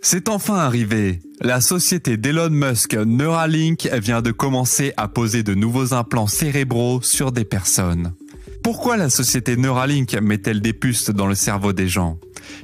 C'est enfin arrivé. La société d'Elon Musk, Neuralink, vient de commencer à poser de nouveaux implants cérébraux sur des personnes. Pourquoi la société Neuralink met-elle des puces dans le cerveau des gens?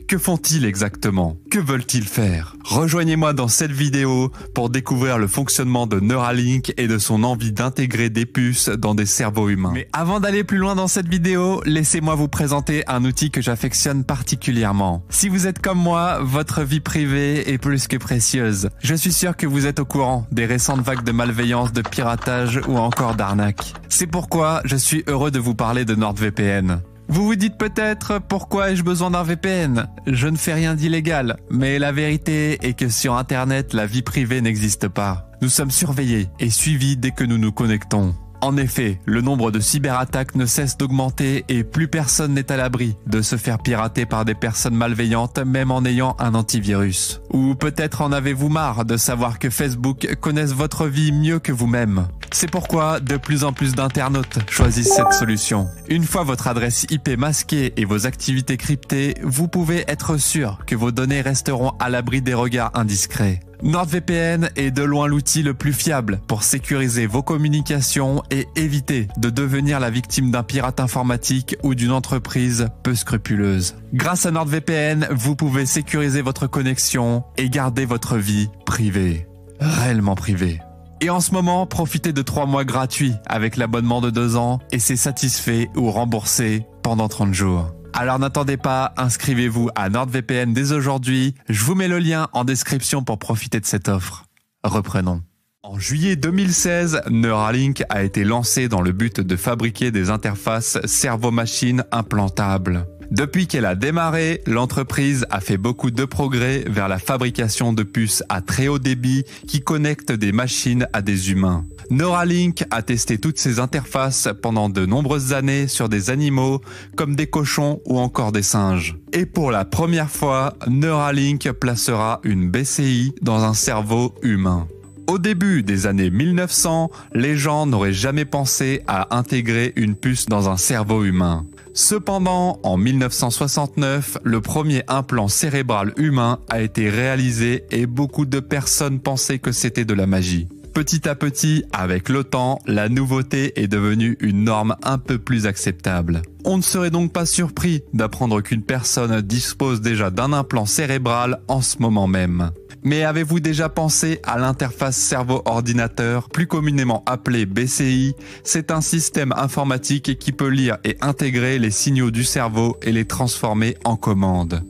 Que font-ils exactement? Que veulent-ils faire? Rejoignez-moi dans cette vidéo pour découvrir le fonctionnement de Neuralink et de son envie d'intégrer des puces dans des cerveaux humains. Mais avant d'aller plus loin dans cette vidéo, laissez-moi vous présenter un outil que j'affectionne particulièrement. Si vous êtes comme moi, votre vie privée est plus que précieuse. Je suis sûr que vous êtes au courant des récentes vagues de malveillance, de piratage ou encore d'arnaque. C'est pourquoi je suis heureux de vous parler de NordVPN. Vous vous dites peut-être pourquoi ai-je besoin d'un VPN? Je ne fais rien d'illégal, mais la vérité est que sur Internet, la vie privée n'existe pas. Nous sommes surveillés et suivis dès que nous nous connectons. En effet, le nombre de cyberattaques ne cesse d'augmenter et plus personne n'est à l'abri de se faire pirater par des personnes malveillantes même en ayant un antivirus. Ou peut-être en avez-vous marre de savoir que Facebook connaisse votre vie mieux que vous-même. C'est pourquoi de plus en plus d'internautes choisissent cette solution. Une fois votre adresse IP masquée et vos activités cryptées, vous pouvez être sûr que vos données resteront à l'abri des regards indiscrets. NordVPN est de loin l'outil le plus fiable pour sécuriser vos communications et éviter de devenir la victime d'un pirate informatique ou d'une entreprise peu scrupuleuse. Grâce à NordVPN, vous pouvez sécuriser votre connexion et garder votre vie privée. Réellement privée. Et en ce moment, profitez de 3 mois gratuits avec l'abonnement de 2 ans et c'est satisfait ou remboursé pendant 30 jours. Alors n'attendez pas, inscrivez-vous à NordVPN dès aujourd'hui. Je vous mets le lien en description pour profiter de cette offre. Reprenons. En juillet 2016, Neuralink a été lancé dans le but de fabriquer des interfaces cerveau-machine implantables. Depuis qu'elle a démarré, l'entreprise a fait beaucoup de progrès vers la fabrication de puces à très haut débit qui connectent des machines à des humains. Neuralink a testé toutes ces interfaces pendant de nombreuses années sur des animaux comme des cochons ou encore des singes. Et pour la première fois, Neuralink placera une BCI dans un cerveau humain. Au début des années 1900, les gens n'auraient jamais pensé à intégrer une puce dans un cerveau humain. Cependant, en 1969, le premier implant cérébral humain a été réalisé et beaucoup de personnes pensaient que c'était de la magie. Petit à petit, avec le temps, la nouveauté est devenue une norme un peu plus acceptable. On ne serait donc pas surpris d'apprendre qu'une personne dispose déjà d'un implant cérébral en ce moment même. Mais avez-vous déjà pensé à l'interface cerveau-ordinateur, plus communément appelée BCI? C'est un système informatique qui peut lire et intégrer les signaux du cerveau et les transformer en commandes.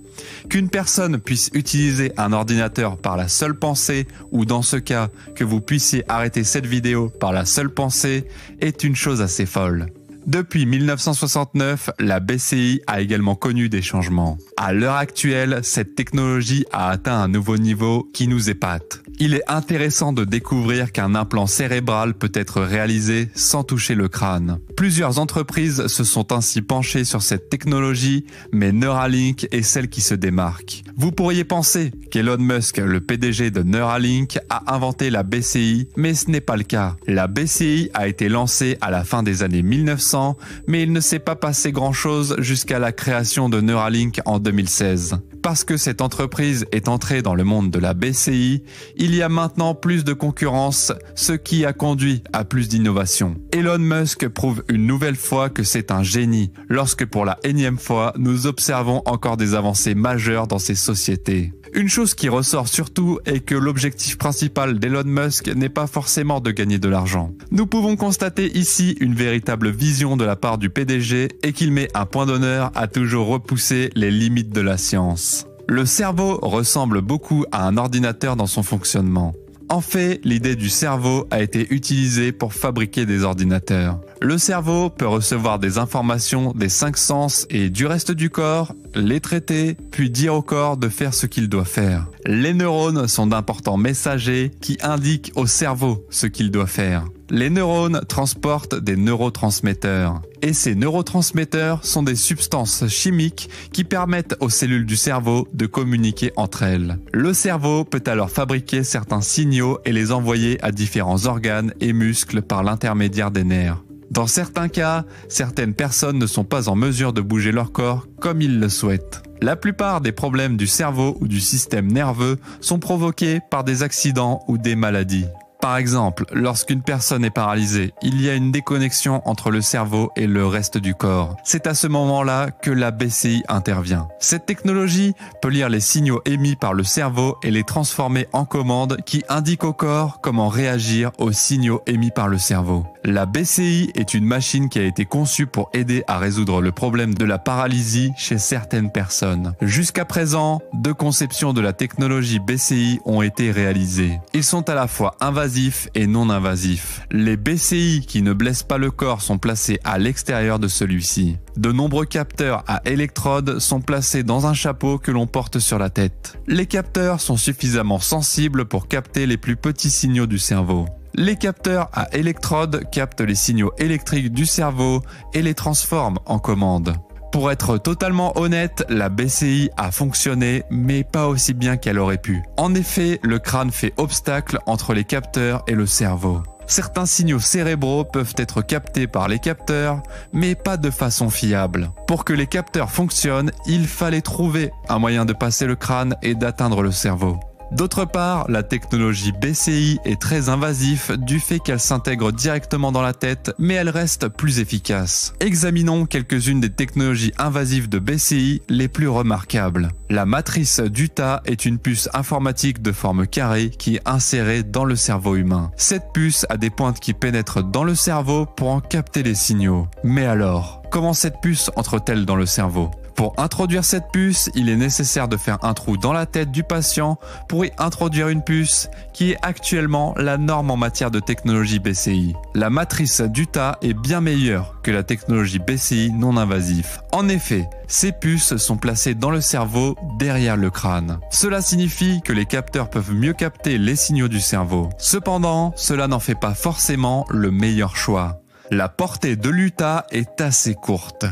Qu'une personne puisse utiliser un ordinateur par la seule pensée, ou dans ce cas, que vous puissiez arrêter cette vidéo par la seule pensée, est une chose assez folle. Depuis 1969, la BCI a également connu des changements. À l'heure actuelle, cette technologie a atteint un nouveau niveau qui nous épate. Il est intéressant de découvrir qu'un implant cérébral peut être réalisé sans toucher le crâne. Plusieurs entreprises se sont ainsi penchées sur cette technologie, mais Neuralink est celle qui se démarque. Vous pourriez penser qu'Elon Musk, le PDG de Neuralink, a inventé la BCI, mais ce n'est pas le cas. La BCI a été lancée à la fin des années 1900, mais il ne s'est pas passé grand-chose jusqu'à la création de Neuralink en 2016. Parce que cette entreprise est entrée dans le monde de la BCI, il y a maintenant plus de concurrence, ce qui a conduit à plus d'innovation. Elon Musk prouve une nouvelle fois que c'est un génie, lorsque pour la énième fois, nous observons encore des avancées majeures dans ces sociétés. Une chose qui ressort surtout est que l'objectif principal d'Elon Musk n'est pas forcément de gagner de l'argent. Nous pouvons constater ici une véritable vision de la part du PDG et qu'il met un point d'honneur à toujours repousser les limites de la science. Le cerveau ressemble beaucoup à un ordinateur dans son fonctionnement. En fait, l'idée du cerveau a été utilisée pour fabriquer des ordinateurs. Le cerveau peut recevoir des informations des 5 sens et du reste du corps, les traiter, puis dire au corps de faire ce qu'il doit faire. Les neurones sont d'importants messagers qui indiquent au cerveau ce qu'il doit faire. Les neurones transportent des neurotransmetteurs. Et ces neurotransmetteurs sont des substances chimiques qui permettent aux cellules du cerveau de communiquer entre elles. Le cerveau peut alors fabriquer certains signaux et les envoyer à différents organes et muscles par l'intermédiaire des nerfs. Dans certains cas, certaines personnes ne sont pas en mesure de bouger leur corps comme ils le souhaitent. La plupart des problèmes du cerveau ou du système nerveux sont provoqués par des accidents ou des maladies. Par exemple, lorsqu'une personne est paralysée, il y a une déconnexion entre le cerveau et le reste du corps. C'est à ce moment-là que la BCI intervient. Cette technologie peut lire les signaux émis par le cerveau et les transformer en commandes qui indiquent au corps comment réagir aux signaux émis par le cerveau. La BCI est une machine qui a été conçue pour aider à résoudre le problème de la paralysie chez certaines personnes. Jusqu'à présent, 2 conceptions de la technologie BCI ont été réalisées. Ils sont à la fois invasifs et non invasifs. Les BCI qui ne blessent pas le corps sont placés à l'extérieur de celui-ci. De nombreux capteurs à électrodes sont placés dans un chapeau que l'on porte sur la tête. Les capteurs sont suffisamment sensibles pour capter les plus petits signaux du cerveau. Les capteurs à électrodes captent les signaux électriques du cerveau et les transforment en commandes. Pour être totalement honnête, la BCI a fonctionné, mais pas aussi bien qu'elle aurait pu. En effet, le crâne fait obstacle entre les capteurs et le cerveau. Certains signaux cérébraux peuvent être captés par les capteurs, mais pas de façon fiable. Pour que les capteurs fonctionnent, il fallait trouver un moyen de passer le crâne et d'atteindre le cerveau. D'autre part, la technologie BCI est très invasive du fait qu'elle s'intègre directement dans la tête, mais elle reste plus efficace. Examinons quelques-unes des technologies invasives de BCI les plus remarquables. La matrice d'Utah est une puce informatique de forme carrée qui est insérée dans le cerveau humain. Cette puce a des pointes qui pénètrent dans le cerveau pour en capter les signaux. Mais alors, comment cette puce entre-t-elle dans le cerveau ? Pour introduire cette puce, il est nécessaire de faire un trou dans la tête du patient pour y introduire une puce qui est actuellement la norme en matière de technologie BCI. La matrice d'Utah est bien meilleure que la technologie BCI non invasive. En effet, ces puces sont placées dans le cerveau derrière le crâne. Cela signifie que les capteurs peuvent mieux capter les signaux du cerveau. Cependant, cela n'en fait pas forcément le meilleur choix. La portée de l'Utah est assez courte.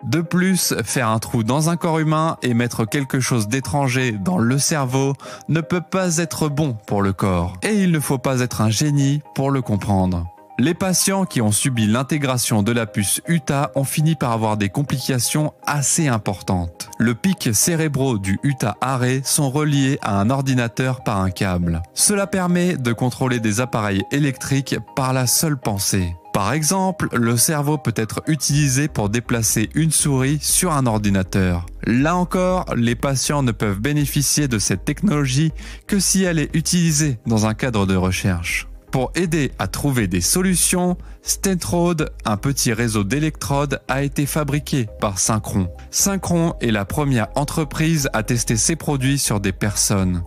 De plus, faire un trou dans un corps humain et mettre quelque chose d'étranger dans le cerveau ne peut pas être bon pour le corps. Et il ne faut pas être un génie pour le comprendre. Les patients qui ont subi l'intégration de la puce Utah ont fini par avoir des complications assez importantes. Le pic cérébraux du Utah arrêt sont reliés à un ordinateur par un câble. Cela permet de contrôler des appareils électriques par la seule pensée. Par exemple, le cerveau peut être utilisé pour déplacer une souris sur un ordinateur. Là encore, les patients ne peuvent bénéficier de cette technologie que si elle est utilisée dans un cadre de recherche. Pour aider à trouver des solutions, Stentrode, un petit réseau d'électrodes, a été fabriqué par Synchron. Synchron est la première entreprise à tester ses produits sur des personnes.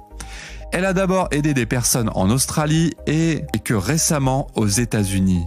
Elle a d'abord aidé des personnes en Australie et que récemment aux États-Unis.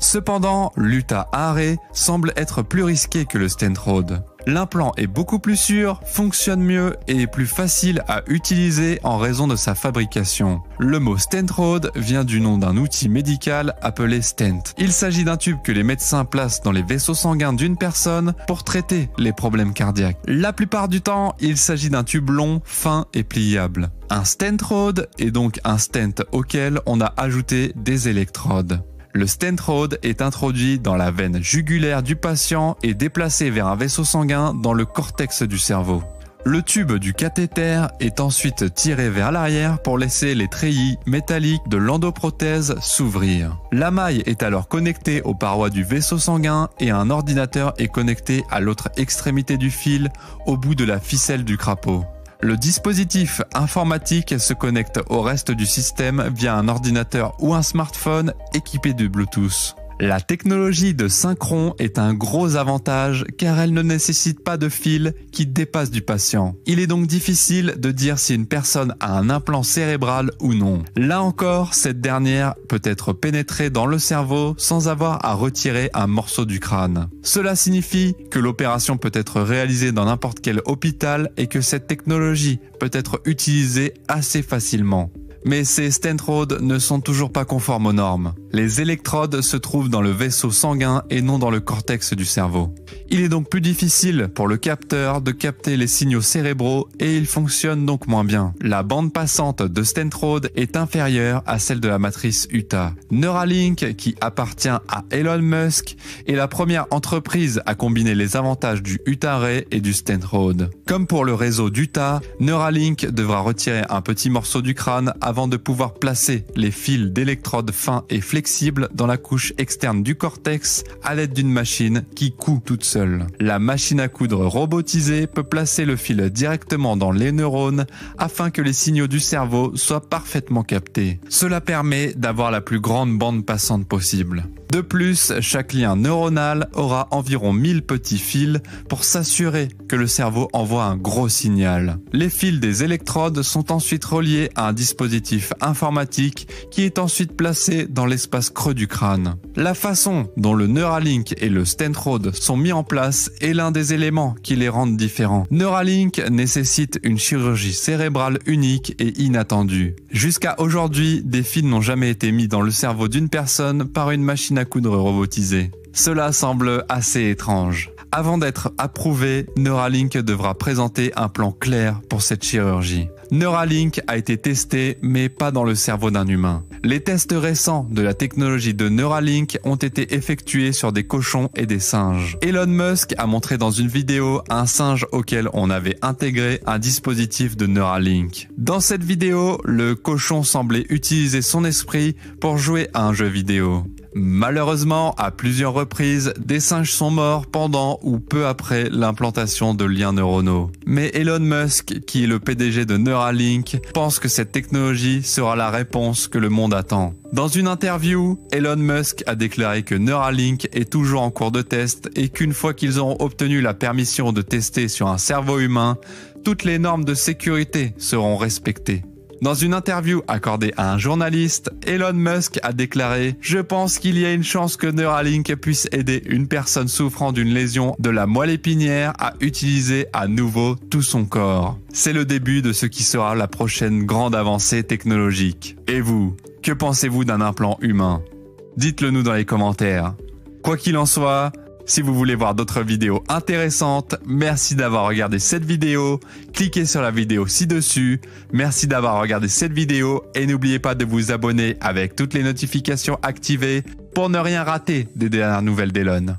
Cependant, l'Utah arrêt semble être plus risqué que le Stentrode. L'implant est beaucoup plus sûr, fonctionne mieux et est plus facile à utiliser en raison de sa fabrication. Le mot Stentrode vient du nom d'un outil médical appelé stent. Il s'agit d'un tube que les médecins placent dans les vaisseaux sanguins d'une personne pour traiter les problèmes cardiaques. La plupart du temps, il s'agit d'un tube long, fin et pliable. Un Stentrode est donc un stent auquel on a ajouté des électrodes. Le Stentrode est introduit dans la veine jugulaire du patient et déplacé vers un vaisseau sanguin dans le cortex du cerveau. Le tube du cathéter est ensuite tiré vers l'arrière pour laisser les treillis métalliques de l'endoprothèse s'ouvrir. La maille est alors connectée aux parois du vaisseau sanguin et un ordinateur est connecté à l'autre extrémité du fil au bout de la ficelle du crapaud. Le dispositif informatique se connecte au reste du système via un ordinateur ou un smartphone équipé de Bluetooth. La technologie de Synchron est un gros avantage car elle ne nécessite pas de fil qui dépasse du patient. Il est donc difficile de dire si une personne a un implant cérébral ou non. Là encore, cette dernière peut être pénétrée dans le cerveau sans avoir à retirer un morceau du crâne. Cela signifie que l'opération peut être réalisée dans n'importe quel hôpital et que cette technologie peut être utilisée assez facilement. Mais ces stentrodes ne sont toujours pas conformes aux normes. Les électrodes se trouvent dans le vaisseau sanguin et non dans le cortex du cerveau. Il est donc plus difficile pour le capteur de capter les signaux cérébraux et il fonctionne donc moins bien. La bande passante de stentrode est inférieure à celle de la matrice Utah. Neuralink, qui appartient à Elon Musk, est la première entreprise à combiner les avantages du Utah Ray et du stentrode. Comme pour le réseau d'Utah, Neuralink devra retirer un petit morceau du crâne avant de pouvoir placer les fils d'électrodes fins et flexibles dans la couche externe du cortex à l'aide d'une machine qui coud toute seule. La machine à coudre robotisée peut placer le fil directement dans les neurones afin que les signaux du cerveau soient parfaitement captés. Cela permet d'avoir la plus grande bande passante possible. De plus, chaque lien neuronal aura environ 1000 petits fils pour s'assurer que le cerveau envoie un gros signal. Les fils des électrodes sont ensuite reliés à un dispositif informatique qui est ensuite placé dans l'espace creux du crâne. La façon dont le Neuralink et le stentrode sont mis en place est l'un des éléments qui les rendent différents. Neuralink nécessite une chirurgie cérébrale unique et inattendue. Jusqu'à aujourd'hui, des fils n'ont jamais été mis dans le cerveau d'une personne par une machine à coudre robotisée. Cela semble assez étrange. Avant d'être approuvé, Neuralink devra présenter un plan clair pour cette chirurgie. Neuralink a été testé, mais pas dans le cerveau d'un humain. Les tests récents de la technologie de Neuralink ont été effectués sur des cochons et des singes. Elon Musk a montré dans une vidéo un singe auquel on avait intégré un dispositif de Neuralink. Dans cette vidéo, le cochon semblait utiliser son esprit pour jouer à un jeu vidéo. Malheureusement, à plusieurs reprises, des singes sont morts pendant ou peu après l'implantation de liens neuronaux. Mais Elon Musk, qui est le PDG de Neuralink, pense que cette technologie sera la réponse que le monde attend. Dans une interview, Elon Musk a déclaré que Neuralink est toujours en cours de test et qu'une fois qu'ils auront obtenu la permission de tester sur un cerveau humain, toutes les normes de sécurité seront respectées. Dans une interview accordée à un journaliste, Elon Musk a déclaré « Je pense qu'il y a une chance que Neuralink puisse aider une personne souffrant d'une lésion de la moelle épinière à utiliser à nouveau tout son corps. C'est le début de ce qui sera la prochaine grande avancée technologique. Et vous, que pensez-vous d'un implant humain? Dites-le nous dans les commentaires. Quoi qu'il en soit, si vous voulez voir d'autres vidéos intéressantes, merci d'avoir regardé cette vidéo. Cliquez sur la vidéo ci-dessus. Merci d'avoir regardé cette vidéo et n'oubliez pas de vous abonner avec toutes les notifications activées pour ne rien rater des dernières nouvelles d'Elon.